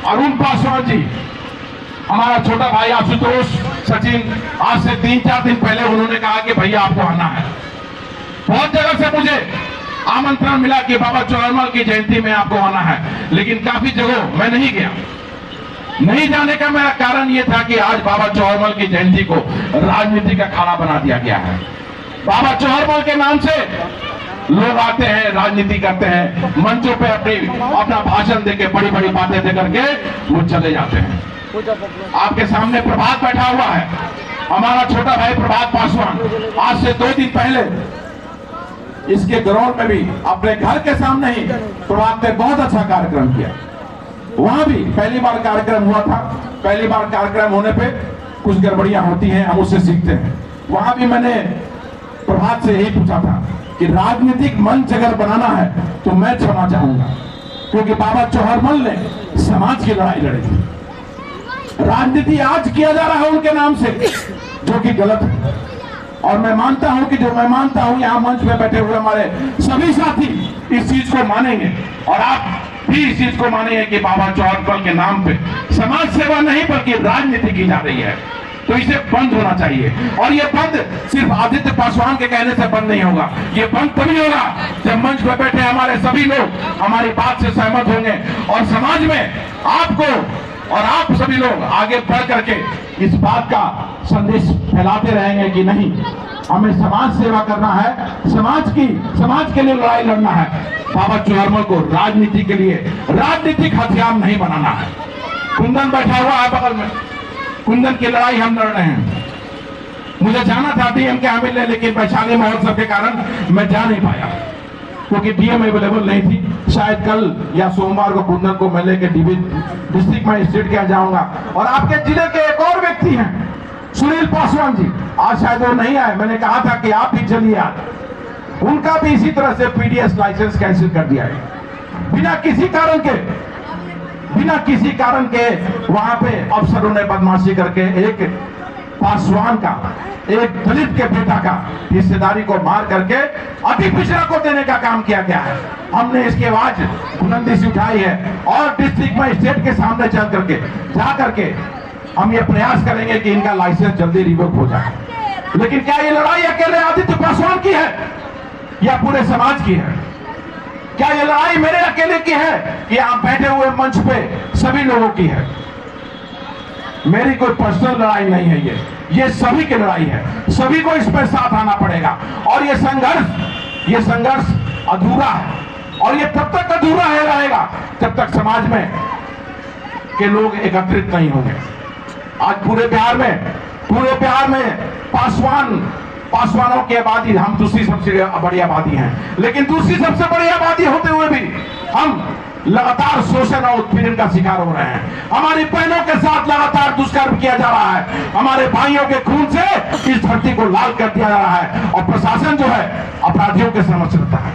अरुण पासवान जी, हमारा छोटा भाई आशुतोष सचिन, आज से 3-4 दिन पहले उन्होंने कहा कि भैया आपको आना है। बहुत जगह से मुझे आमंत्रण मिला कि बाबा चौहरमल की जयंती में आपको आना है, लेकिन काफी जगह मैं नहीं गया। नहीं जाने का मेरा कारण यह था कि आज बाबा चौहरमल की जयंती को राजनीति का अखाड़ा बना दिया गया है। बाबा चौहरमल के नाम से लोग आते हैं, राजनीति करते हैं, मंचों पे अपना भाषण देके बड़ी बड़ी बातें दे करके वो चले जाते हैं। आपके सामने प्रभात बैठा हुआ है, हमारा छोटा भाई प्रभात पासवान। आज से 2 दिन पहले इसके ग्राउंड में भी अपने घर के सामने ही प्रभात ने बहुत अच्छा कार्यक्रम किया। वहां भी पहली बार कार्यक्रम हुआ था। पहली बार कार्यक्रम होने पे कुछ गड़बड़ियां होती हैं, हम उससे सीखते हैं। वहां भी मैंने प्रभात से यही पूछा था कि राजनीतिक मंच अगर बनाना है तो मैं छोड़ना चाहूंगा, क्योंकि बाबा चौहरमल ने समाज की लड़ाई लड़ी थी। राजनीति आज किया जा रहा है उनके नाम से, जो कि गलत है। और मैं मानता हूं कि जो मैं मानता हूं, यहाँ मंच में बैठे हुए हमारे सभी साथी इस चीज को मानेंगे और आप भी इस चीज को मानेंगे कि बाबा चौहरमल के नाम पे समाज सेवा नहीं बल्कि राजनीति की जा रही है। तो इसे बंद होना चाहिए। और ये बंद सिर्फ आदित्य पासवान के कहने से बंद नहीं होगा। ये बंद तभी होगा जब मंच पर बैठे हमारे सभी लोग हमारी बात से सहमत होंगे और समाज में आपको और आप सभी लोग आगे बढ़ करके इस बात का संदेश फैलाते रहेंगे कि नहीं, हमें समाज सेवा करना है, समाज के लिए लड़ाई लड़ना है। बाबा चौहरमल को राजनीति के लिए राजनीतिक हथियार नहीं बनाना है। कुंदन बैठा हुआ है बगल में, कुंदन की लड़ाई हम लड़ रहे हैं। मुझे जाना था डीएम के यहाँ मिलने, लेकिन वैशाली महोत्सव के कारण मैं जा नहीं पाया, क्योंकि डीएम अवेलेबल नहीं थी। शायद कल या सोमवार को कुंदन को मैं लेकर डिस्ट्रिक्ट मजिस्ट्रेट के यहाँ जाऊंगा। और आपके जिले के एक और व्यक्ति हैं सुनील पासवान जी, आज शायद वो नहीं आए। मैंने कहा था कि आप भी चलिए, आज उनका भी इसी तरह से पीडीएस लाइसेंस कैंसिल कर दिया है बिना किसी कारण के। वहां पे अफसरों ने बदमाशी करके एक पासवान का, एक दलित के बेटा का हिस्सेदारी को मार करके अति पिछड़ा को देने का काम किया गया है। हमने इसकी आवाज बुलंदी से उठाई है और डिस्ट्रिक्ट मजिस्ट्रेट के सामने चल करके जा करके हम ये प्रयास करेंगे कि इनका लाइसेंस जल्दी रिवोक हो जाए। लेकिन क्या ये लड़ाई अकेले आदित्य पासवान की है या पूरे समाज की है? क्या ये लड़ाई मेरे अकेले की है कि आप बैठे हुए मंच पे सभी लोगों की है? मेरी कोई पर्सनल लड़ाई नहीं है, ये सभी की लड़ाई है। सभी को इस पर साथ आना पड़ेगा। और ये संघर्ष अधूरा है और ये तब तक अधूरा रहेगा जब तक समाज में के लोग एकत्रित नहीं होंगे। आज पूरे बिहार में पासवानों की आबादी, हम दूसरी सबसे बड़ी आबादी हैं, लेकिन दूसरी सबसे बड़ी आबादी होते हुए भी हम लगातार शोषण और उत्पीड़न का शिकार हो रहे हैं। हमारी बहनों के साथ लगातार दुष्कर्म किया जा रहा है। हमारे भाइयों के खून से इस धरती को लाल कर दिया जा रहा है और प्रशासन जो है अपराधियों के समक्ष रहता है,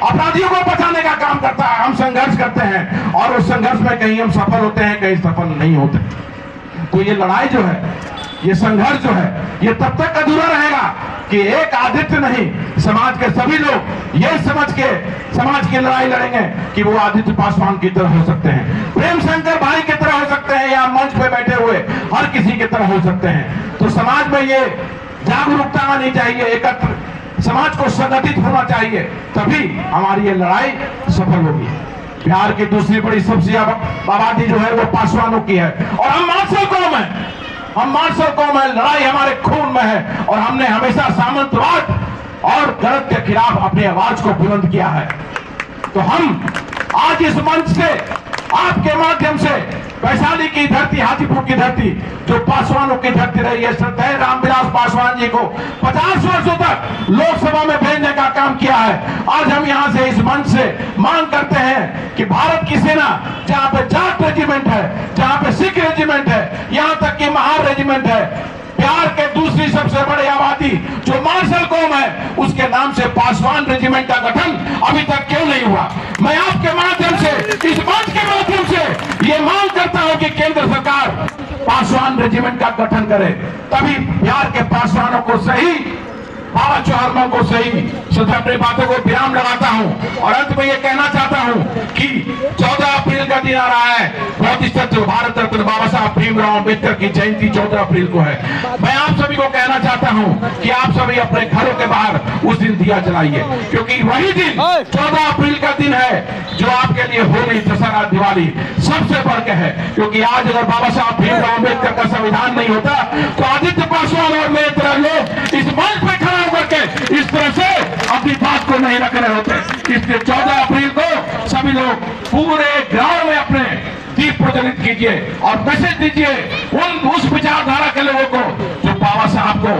अपराधियों को बचाने का काम करता है। हम संघर्ष करते हैं और उस संघर्ष में कहीं हम सफल होते हैं, कहीं सफल नहीं होते। तो ये लड़ाई जो है, ये संघर्ष जो है, ये तब तक अधूरा रहेगा कि एक आदित्य नहीं, समाज के सभी लोग ये समझ के समाज की लड़ाई लड़ेंगे कि वो आदित्य पासवान की तरह हो सकते हैं, प्रेम शंकर भाई की तरह हो सकते हैं, या मंच पे बैठे हुए हर किसी की तरह हो सकते हैं। तो समाज में ये जागरूकता आनी चाहिए, एकत्र समाज को संगठित होना चाहिए, तभी हमारी ये लड़ाई सफल होगी। बिहार की दूसरी बड़ी सबसे आबादी जो है वो पासवानों की है और हम मार्शल कौम है, लड़ाई हमारे खून में है और हमने हमेशा सामंतवाद और गलत के खिलाफ अपनी आवाज को बुलंद किया है। तो हम आज इस मंच से, आपके माध्यम से, वैशाली की धरती, हाजीपुर की धरती जो पासवानों की धरती रही है, श्रद्धेय रामविलास पासवान जी को 50 वर्षों तक लोकसभा में भेजने का काम किया है। आज हम यहां से इस मंच से मांग करते हैं कि भारत की सेना, जहां पे जाट रेजिमेंट है, जहां पे सिख रेजिमेंट है, यहां तक कि महार रेजिमेंट है, बिहार के दूसरी सबसे बड़ी आबादी जो मार्शल कौम है, उसके नाम से पासवान रेजिमेंट का गठन अभी तक क्यों नहीं हुआ? मैं आपके माध्यम से, इस मंच के माध्यम से ये मांग करता हूं कि केंद्र सरकार पासवान रेजिमेंट का गठन करे, तभी बिहार के पासवानों को सही बाबा चौहान को सही सदा अपनी बातों को विराम लगाता हूं और अंत में ये कहना चाहता हूं कि 14 अप्रैल का दिन आ रहा है, बहुत ही सत्य भारत रत्न बाबा साहब भीमराव अम्बेडकर की जयंती 14 अप्रैल को है। मैं आप सभी को कहना चाहता हूं कि आप सभी अपने घरों के बाहर उस दिन दिया जलाइए, क्योंकि वही दिन 14 अप्रैल का दिन है जो आपके लिए होली, दशहरा, दिवाली सबसे बढ़ के है। क्योंकि आज अगर बाबा साहब भीमराव अम्बेडकर का संविधान नहीं होता तो आदित्य पासवान और मेरे तरह लोग इस मंच पे खड़ा होकर के इस तरह से अपनी बात को नहीं रख रहे होते। इसलिए 14 अप्रैल को सभी लोग पूरे ग्राम में अपने दीप प्रज्वलित कीजिए और मैसेज दीजिए उस विचारधारा के लोगों को जो बाबा साहब को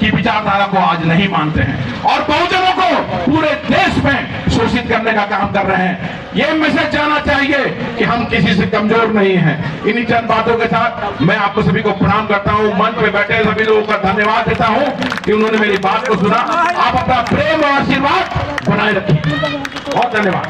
की विचारधारा को आज नहीं मानते हैं और बहुजनों को पूरे देश में शोषित करने का काम कर रहे हैं। ये मैसेज जाना चाहिए कि हम किसी से कमजोर नहीं हैं। इन्हीं चंद बातों के साथ मैं आपको सभी को प्रणाम करता हूं, मंच पे बैठे सभी लोगों का धन्यवाद देता हूं कि उन्होंने मेरी बात को सुना। आप अपना प्रेम और आशीर्वाद बनाए रखिए। बहुत धन्यवाद।